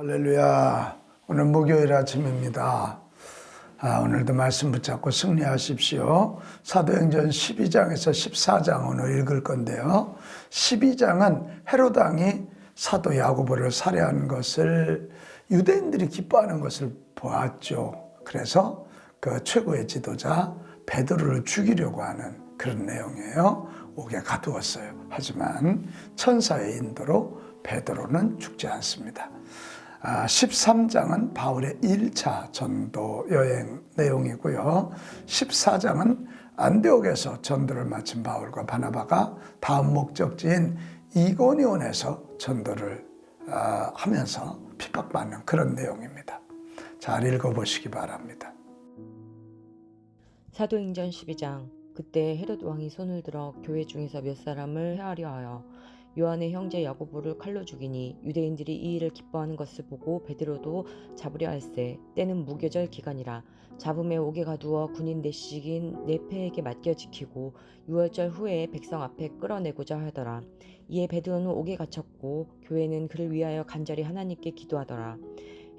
할렐루야. 오늘 목요일 아침입니다. 오늘도 말씀 붙잡고 승리하십시오. 사도행전 12장에서 14장 오늘 읽을 건데요. 12장은 헤롯 왕이 사도 야고보를 살해한 것을 유대인들이 기뻐하는 것을 보았죠. 그래서 그 최고의 지도자 베드로를 죽이려고 하는 그런 내용이에요. 옥에 가두었어요. 하지만 천사의 인도로 베드로는 죽지 않습니다. 13장은 바울의 1차 전도 여행 내용이고요. 14장은 안디옥에서 전도를 마친 바울과 바나바가 다음 목적지인 이고니온에서 전도를 하면서 핍박받는 그런 내용입니다. 잘 읽어보시기 바랍니다. 사도행전 12장. 그때 헤롯 왕이 손을 들어 교회 중에서 몇 사람을 해하려 하여 요한의 형제 야고보를 칼로 죽이니 유대인들이 이 일을 기뻐하는 것을 보고 베드로도 잡으려 할세. 때는 무교절 기간이라. 잡음에 옥에 가두어 군인 내식인 네페에게 맡겨 지키고 유월절 후에 백성 앞에 끌어내고자 하더라. 이에 베드로는 옥에 갇혔고 교회는 그를 위하여 간절히 하나님께 기도하더라.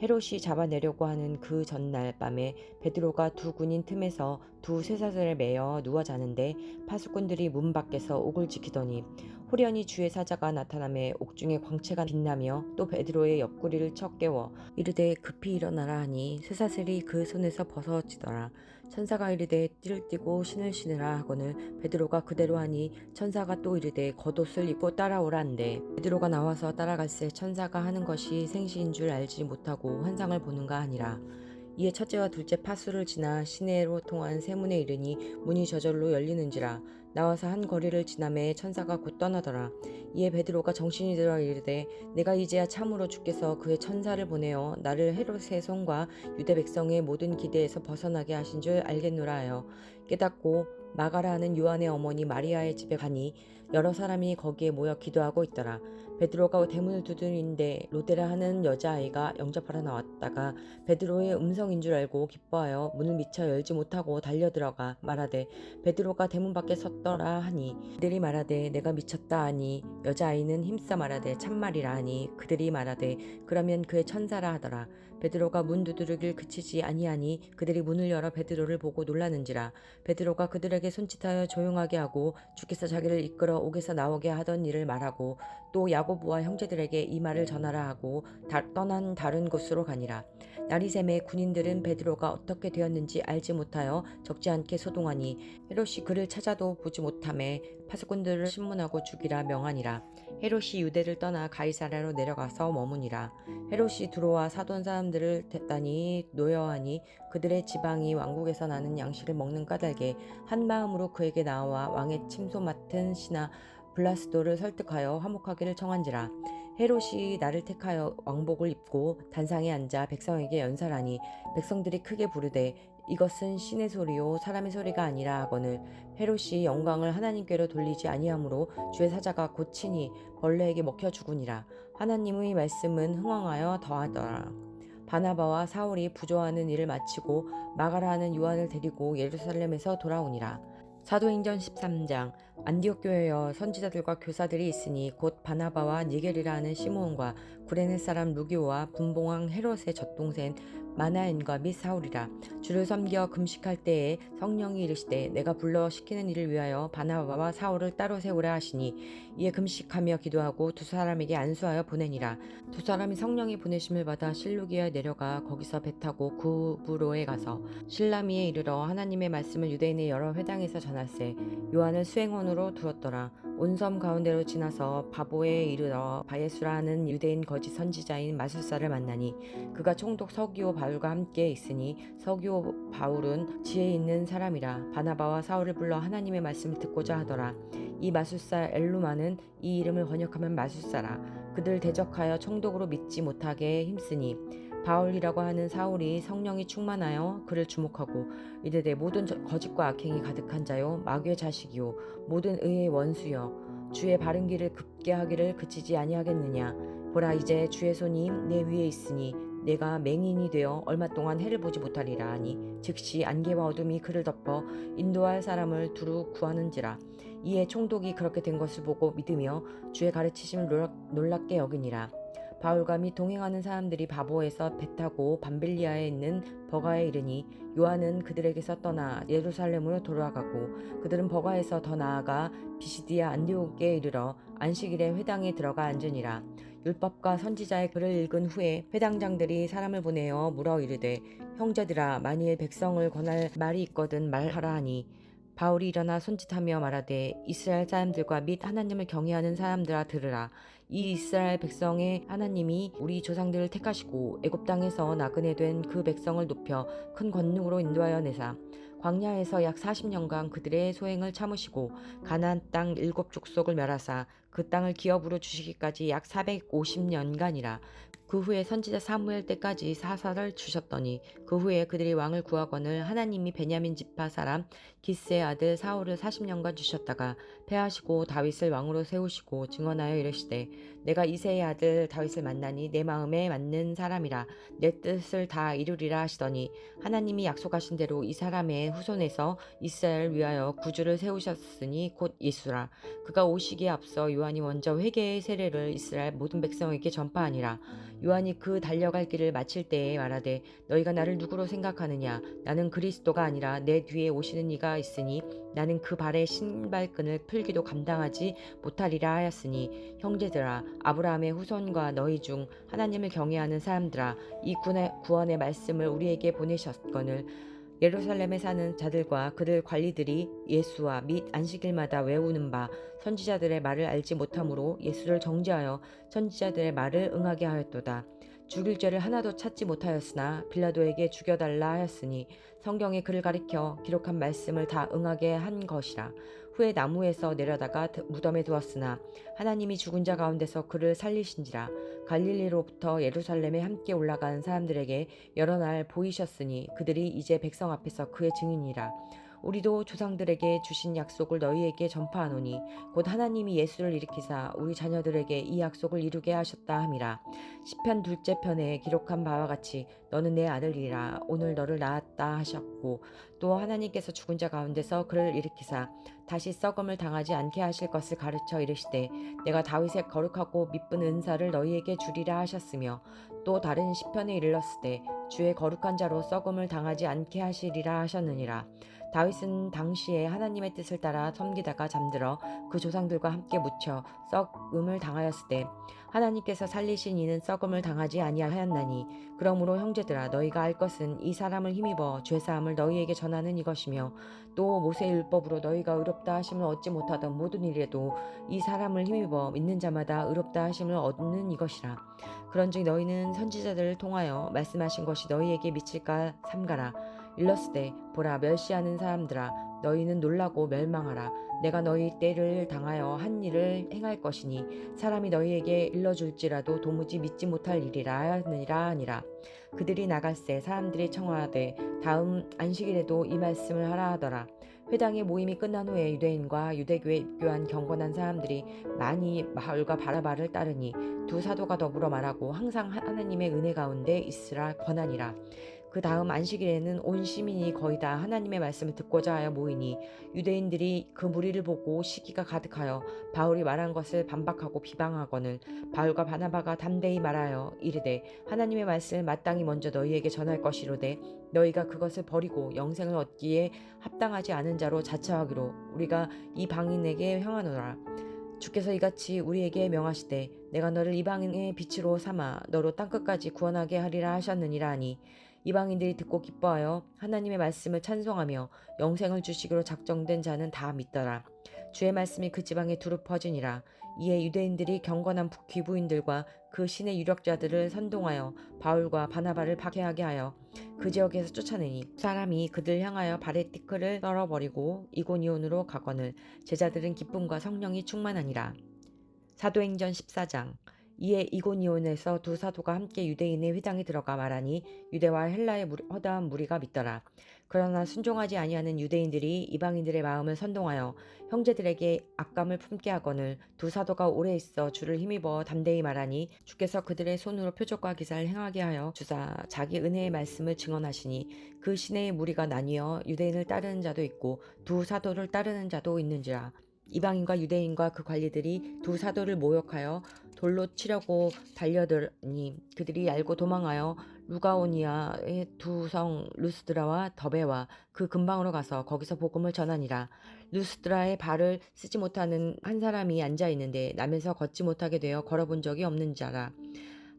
헤롯이 잡아내려고 하는 그 전날 밤에 베드로가 두 군인 틈에서 두 쇠사슬에 매여 누워 자는데 파수꾼들이 문 밖에서 옥을 지키더니 호련히 주의 사자가 나타나매 옥중에 광채가 빛나며 또 베드로의 옆구리를 쳐 깨워 이르되 급히 일어나라 하니 쇠사슬이 그 손에서 벗어지더라. 천사가 이르되 띠를 띠고 신을 신으라 하거늘 베드로가 그대로 하니 천사가 또 이르되 겉옷을 입고 따라오라 한대 베드로가 나와서 따라갈새 천사가 하는 것이 생시인 줄 알지 못하고 환상을 보는가 하니라. 이에 첫째와 둘째 파수를 지나 시내로 통한 세문에 이르니 문이 저절로 열리는지라. 나와서 한 거리를 지나매 천사가 곧 떠나더라. 이에 베드로가 정신이 들어 이르되 내가 이제야 참으로 주께서 그의 천사를 보내어 나를 헤롯의 손과 유대 백성의 모든 기대에서 벗어나게 하신 줄 알겠노라 하여 깨닫고 마가라 하는 요한의 어머니 마리아의 집에 가니 여러 사람이 거기에 모여 기도하고 있더라. 베드로가 대문을 두드리는데 로데라 하는 여자아이가 영접하러 나왔다가 베드로의 음성인 줄 알고 기뻐하여 문을 미처 열지 못하고 달려들어가 말하되 베드로가 대문 밖에 섰더라 하니 그들이 말하되 내가 미쳤다 하니 여자아이는 힘써 말하되 참말이라 하니 그들이 말하되 그러면 그의 천사라 하더라. 베드로가 문 두드리길 그치지 아니하니 그들이 문을 열어 베드로를 보고 놀라는지라. 베드로가 그들에게 손짓하여 조용하게 하고 주께서 자기를 이끌어 옥에서 나오게 하던 일을 말하고 또 야고보와 형제들에게 이 말을 전하라 하고 떠난 다른 곳으로 가니라. 날이 새매 군인들은 베드로가 어떻게 되었는지 알지 못하여 적지 않게 소동하니 헤롯이 그를 찾아도 보지 못하매 파수꾼들을 신문하고 죽이라 명하니라. 헤롯이 유대를 떠나 가이사랴로 내려가서 머무니라. 헤롯이 들어와 사돈 사람들을 대단히 노여하니 그들의 지방이 왕국에서 나는 양식을 먹는 까닭에 한 마음으로 그에게 나와 왕의 침소 맡은 신하 블라스도를 설득하여 화목하기를 청한지라. 헤롯이 나를 택하여 왕복을 입고 단상에 앉아 백성에게 연설하니 백성들이 크게 부르되 이것은 신의 소리요 사람의 소리가 아니라 하거늘 헤롯이 영광을 하나님께로 돌리지 아니하므로 주의 사자가 고치니 벌레에게 먹혀 죽으니라. 하나님의 말씀은 흥왕하여 더하더라. 바나바와 사울이 부조하는 일을 마치고 마가라 하는 요한을 데리고 예루살렘에서 돌아오니라. 사도행전 13장. 안디옥 교회여 선지자들과 교사들이 있으니 곧 바나바와 니게리라 하는 시므온과 구레네 사람 루기오와 분봉왕 헤롯의 젖동생 마나엔과 및 사울이라. 주를 섬겨 금식할 때에 성령이 이르시되 내가 불러 시키는 일을 위하여 바나바와 사울을 따로 세우라 하시니 이에 금식하며 기도하고 두 사람에게 안수하여 보내니라. 두 사람이 성령이 보내심을 받아 실루기에 내려가 거기서 배 타고 구브로에 가서 실라미에 이르러 하나님의 말씀을 유대인의 여러 회당에서 전할세. 요한을 수행원으로 두었더라. 온 섬 가운데로 지나서 바보에 이르러 바예수라 하는 유대인 거짓 선지자인 마술사를 만나니 그가 총독 서기오 바울과 함께 있으니 서기오 바울은 지혜 있는 사람이라. 바나바와 사울을 불러 하나님의 말씀을 듣고자 하더라. 이 마술사 엘루마는 이 이름을 번역하면 마술사라. 그들 대적하여 총독으로 믿지 못하게 힘쓰니 바울이라고 하는 사울이 성령이 충만하여 그를 주목하고 이르되 모든 거짓과 악행이 가득한 자요 마귀의 자식이요 모든 의의 원수여 주의 바른 길을 급게 하기를 그치지 아니하겠느냐. 보라 이제 주의 손이 내 위에 있으니 내가 맹인이 되어 얼마 동안 해를 보지 못하리라 하니 즉시 안개와 어둠이 그를 덮어 인도할 사람을 두루 구하는지라. 이에 총독이 그렇게 된 것을 보고 믿으며 주의 가르치심을 놀랍게 여기니라. 바울과 및 동행하는 사람들이 바보에서 배 타고 밤빌리아에 있는 버가에 이르니 요한은 그들에게서 떠나 예루살렘으로 돌아가고 그들은 버가에서 더 나아가 비시디아 안디옥에 이르러 안식일에 회당에 들어가 앉으니라. 율법과 선지자의 글을 읽은 후에 회당장들이 사람을 보내어 물어 이르되 형제들아 만일 백성을 권할 말이 있거든 말하라 하니 바울이 일어나 손짓하며 말하되 이스라엘 사람들과 및 하나님을 경외하는 사람들아 들으라. 이 이스라엘 백성의 하나님이 우리 조상들을 택하시고 애굽 땅에서 나그네 된 그 백성을 높여 큰 권능으로 인도하여 내사 광야에서 약 40년간 그들의 소행을 참으시고 가나안 땅 7족속을 멸하사 그 땅을 기업으로 주시기까지 약 450년간이라. 그 후에 선지자 사무엘 때까지 사사를 주셨더니 그 후에 그들이 왕을 구하거늘 하나님이 베냐민 지파 사람 기스의 아들 사울을 40년간 주셨다가 패하시고 다윗을 왕으로 세우시고 증언하여 이르시되 내가 이새의 아들 다윗을 만나니 내 마음에 맞는 사람이라 내 뜻을 다 이루리라 하시더니 하나님이 약속하신 대로 이 사람의 후손에서 이스라엘을 위하여 구주를 세우셨으니 곧 예수라. 그가 오시기에 앞서 요한이 먼저 회개의 세례를 이스라엘 모든 백성에게 전파하니라. 요한이 그 달려갈 길을 마칠 때에 말하되 너희가 나를 누구로 생각하느냐 나는 그리스도가 아니라 내 뒤에 오시는 이가 있으니 나는 그 발의 신발끈을 풀기도 감당하지 못하리라 하였으니 형제들아 아브라함의 후손과 너희 중 하나님을 경외하는 사람들아 이 구원의 말씀을 우리에게 보내셨거늘 예루살렘에 사는 자들과 그들 관리들이 예수와 및 안식일마다 외우는 바 선지자들의 말을 알지 못하므로 예수를 정죄하여 선지자들의 말을 응하게 하였도다. 죽일 죄를 하나도 찾지 못하였으나 빌라도에게 죽여달라 하였으니 성경에 그를 가리켜 기록한 말씀을 다 응하게 한 것이라. 후에 나무에서 내려다가 무덤에 두었으나 하나님이 죽은 자 가운데서 그를 살리신지라. 갈릴리로부터 예루살렘에 함께 올라간 사람들에게 여러 날 보이셨으니 그들이 이제 백성 앞에서 그의 증인이라. 우리도 조상들에게 주신 약속을 너희에게 전파하노니 곧 하나님이 예수를 일으키사 우리 자녀들에게 이 약속을 이루게 하셨다 함이라. 시편 둘째 편에 기록한 바와 같이 너는 내 아들이라 오늘 너를 낳았다 하셨고 또 하나님께서 죽은 자 가운데서 그를 일으키사 다시 썩음을 당하지 않게 하실 것을 가르쳐 이르시되 내가 다윗의 거룩하고 미쁜 은사를 너희에게 주리라 하셨으며 또 다른 시편에 이르렀을 때 주의 거룩한 자로 썩음을 당하지 않게 하시리라 하셨느니라. 다윗은 당시에 하나님의 뜻을 따라 섬기다가 잠들어 그 조상들과 함께 묻혀 썩음을 당하였을 때 하나님께서 살리신 이는 썩음을 당하지 아니하였나니 그러므로 형제들아 너희가 알 것은 이 사람을 힘입어 죄사함을 너희에게 전하는 이것이며 또 모세의 율법으로 너희가 의롭다 하심을 얻지 못하던 모든 일에도 이 사람을 힘입어 믿는 자마다 의롭다 하심을 얻는 이것이라. 그런즉 너희는 선지자들을 통하여 말씀하신 것이 너희에게 미칠까 삼가라. 일렀으되 보라 멸시하는 사람들아 너희는 놀라고 멸망하라. 내가 너희 때를 당하여 한 일을 행할 것이니 사람이 너희에게 일러줄지라도 도무지 믿지 못할 일이라 하느니라 하니라. 그들이 나갈새 사람들이 청하되 다음 안식일에도 이 말씀을 하라 하더라. 회당의 모임이 끝난 후에 유대인과 유대교에 입교한 경건한 사람들이 많이 바울과 바나바를 따르니 두 사도가 더불어 말하고 항상 하나님의 은혜 가운데 있으라 권하니라. 그 다음 안식일에는 온 시민이 거의 다 하나님의 말씀을 듣고자 하여 모이니 유대인들이 그 무리를 보고 시기가 가득하여 바울이 말한 것을 반박하고 비방하거늘 바울과 바나바가 담대히 말하여 이르되 하나님의 말씀을 마땅히 먼저 너희에게 전할 것이로되 너희가 그것을 버리고 영생을 얻기에 합당하지 않은 자로 자처하기로 우리가 이 방인에게 형하노라. 주께서 이같이 우리에게 명하시되 내가 너를 이방인의 빛으로 삼아 너로 땅끝까지 구원하게 하리라 하셨느니라 하니 이방인들이 듣고 기뻐하여 하나님의 말씀을 찬송하며 영생을 주시기로 작정된 자는 다 믿더라. 주의 말씀이 그 지방에 두루 퍼지니라. 이에 유대인들이 경건한 귀부인들과 그 신의 유력자들을 선동하여 바울과 바나바를 박해하게 하여 그 지역에서 쫓아내니 사람이 그들 향하여 발의 티끌을 썰어버리고 이고니온으로 가거늘 제자들은 기쁨과 성령이 충만하니라. 사도행전 14장. 이에 이고니온에서 두 사도가 함께 유대인의 회당에 들어가 말하니 유대와 헬라의 허다한 무리가 믿더라. 그러나 순종하지 아니하는 유대인들이 이방인들의 마음을 선동하여 형제들에게 악감을 품게 하거늘 두 사도가 오래 있어 주를 힘입어 담대히 말하니 주께서 그들의 손으로 표적과 기사를 행하게 하여 주사 자기 은혜의 말씀을 증언하시니 그 시내의 무리가 나뉘어 유대인을 따르는 자도 있고 두 사도를 따르는 자도 있는지라. 이방인과 유대인과 그 관리들이 두 사도를 모욕하여 돌로 치려고 달려들니 그들이 알고 도망하여 루가오니아의 두 성 루스드라와 더베와 그 근방으로 가서 거기서 복음을 전하니라. 루스드라에 발을 쓰지 못하는 한 사람이 앉아 있는데 남에서 걷지 못하게 되어 걸어본 적이 없는 자라.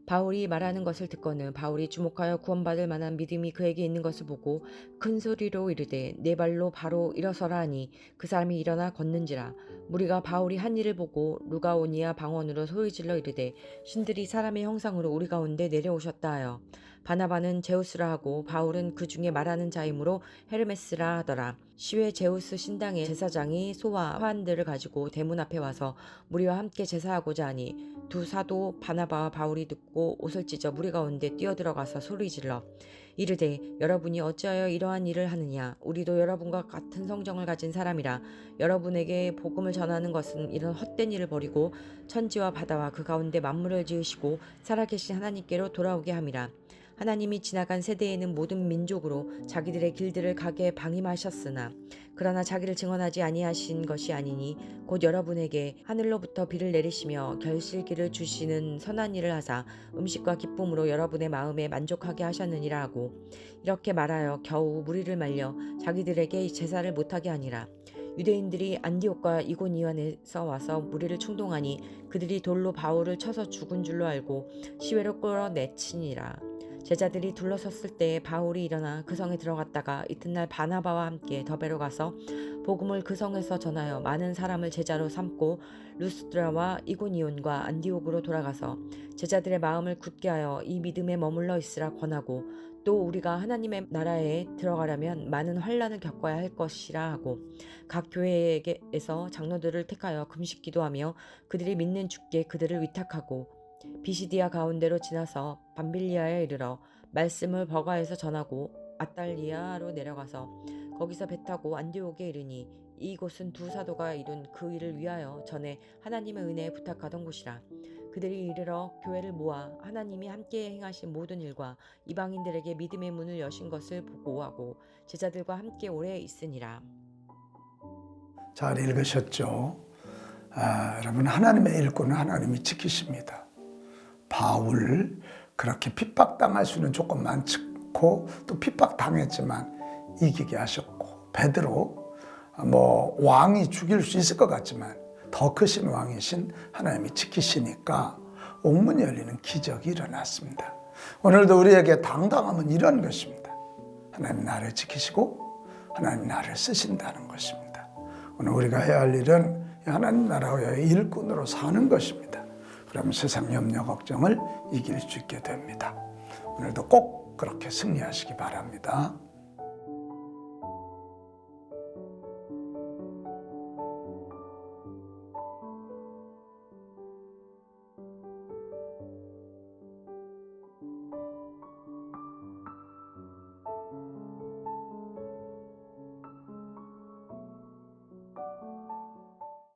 바울이 말하는 것을 듣고는 바울이 주목하여 구원받을 만한 믿음이 그에게 있는 것을 보고 큰 소리로 이르되 네 발로 바로 일어서라 하니 그 사람이 일어나 걷는지라. 무리가 바울이 한 일을 보고 루가오니아 방언으로 소리질러 이르되 신들이 사람의 형상으로 우리 가운데 내려오셨다 하여 바나바는 제우스라 하고 바울은 그 중에 말하는 자이므로 헤르메스라 하더라. 시외 제우스 신당의 제사장이 소와 화환들을 가지고 대문 앞에 와서 무리와 함께 제사하고자 하니 두 사도 바나바와 바울이 듣고 옷을 찢어 무리 가운데 뛰어들어가서 소리질러 이르되 여러분이 어찌하여 이러한 일을 하느냐. 우리도 여러분과 같은 성정을 가진 사람이라. 여러분에게 복음을 전하는 것은 이런 헛된 일을 버리고 천지와 바다와 그 가운데 만물을 지으시고 살아계신 하나님께로 돌아오게 함이라. 하나님이 지나간 세대에는 모든 민족으로 자기들의 길들을 가게 방임하셨으나 그러나 자기를 증언하지 아니하신 것이 아니니 곧 여러분에게 하늘로부터 비를 내리시며 결실기를 주시는 선한 일을 하사 음식과 기쁨으로 여러분의 마음에 만족하게 하셨느니라 하고 이렇게 말하여 겨우 무리를 말려 자기들에게 제사를 못하게 하니라. 유대인들이 안디옥과 이고니온에서 와서 무리를 충동하니 그들이 돌로 바울을 쳐서 죽은 줄로 알고 시외로 끌어내치니라. 제자들이 둘러섰을 때 바울이 일어나 그 성에 들어갔다가 이튿날 바나바와 함께 더베로 가서 복음을 그 성에서 전하여 많은 사람을 제자로 삼고 루스드라와 이고니온과 안디옥으로 돌아가서 제자들의 마음을 굳게 하여 이 믿음에 머물러 있으라 권하고 또 우리가 하나님의 나라에 들어가려면 많은 환난을 겪어야 할 것이라 하고 각 교회에서 장로들을 택하여 금식 기도하며 그들이 믿는 주께 그들을 위탁하고 비시디아 가운데로 지나서 밤빌리아에 이르러 말씀을 버가에서 전하고 아달리아로 내려가서 거기서 배 타고 안디옥에 이르니 이곳은 두 사도가 이룬 그 일을 위하여 전에 하나님의 은혜에 부탁하던 곳이라. 그들이 이르러 교회를 모아 하나님이 함께 행하신 모든 일과 이방인들에게 믿음의 문을 여신 것을 보고하고 제자들과 함께 오래 있으니라. 잘 읽으셨죠? 여러분, 하나님의 일꾼은 하나님이 지키십니다. 바울 그렇게 핍박당할 수는 조금 많고 또 핍박당했지만 이기게 하셨고 베드로 왕이 죽일 수 있을 것 같지만 더 크신 왕이신 하나님이 지키시니까 옥문이 열리는 기적이 일어났습니다. 오늘도 우리에게 당당함은 이런 것입니다. 하나님 나를 지키시고 하나님 나를 쓰신다는 것입니다. 오늘 우리가 해야 할 일은 하나님 나라의 일꾼으로 사는 것입니다. 그러면 세상 염려 걱정을 이길 수 있게 됩니다. 오늘도 꼭 그렇게 승리하시기 바랍니다.